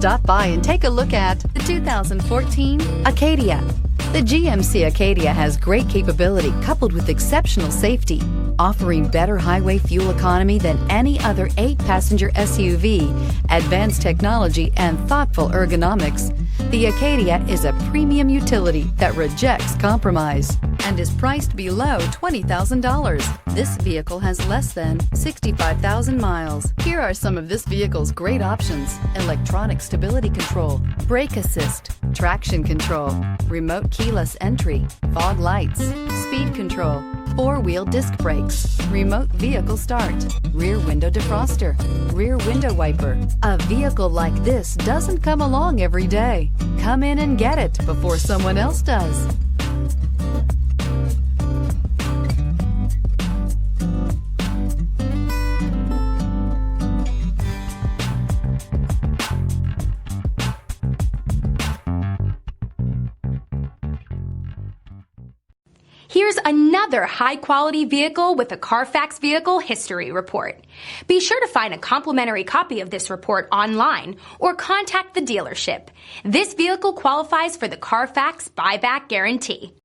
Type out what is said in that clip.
Stop by and take a look at the 2014 Acadia. The GMC Acadia has great capability coupled with exceptional safety, offering better highway fuel economy than any other 8-passenger SUV, advanced technology, and thoughtful ergonomics. The Acadia is a premium utility that rejects compromise and is priced below $20,000. This vehicle has less than 65,000 miles. Here are some of this vehicle's great options: electronic stability control, brake assist, traction control, remote keyless entry, fog lights, speed control, 4-wheel disc brakes, remote vehicle start, rear window defroster, rear window wiper. A vehicle like this doesn't come along every day. Come in and get it before someone else does. Here's another high-quality vehicle with a Carfax Vehicle History Report. Be sure to find a complimentary copy of this report online or contact the dealership. This vehicle qualifies for the Carfax Buyback Guarantee.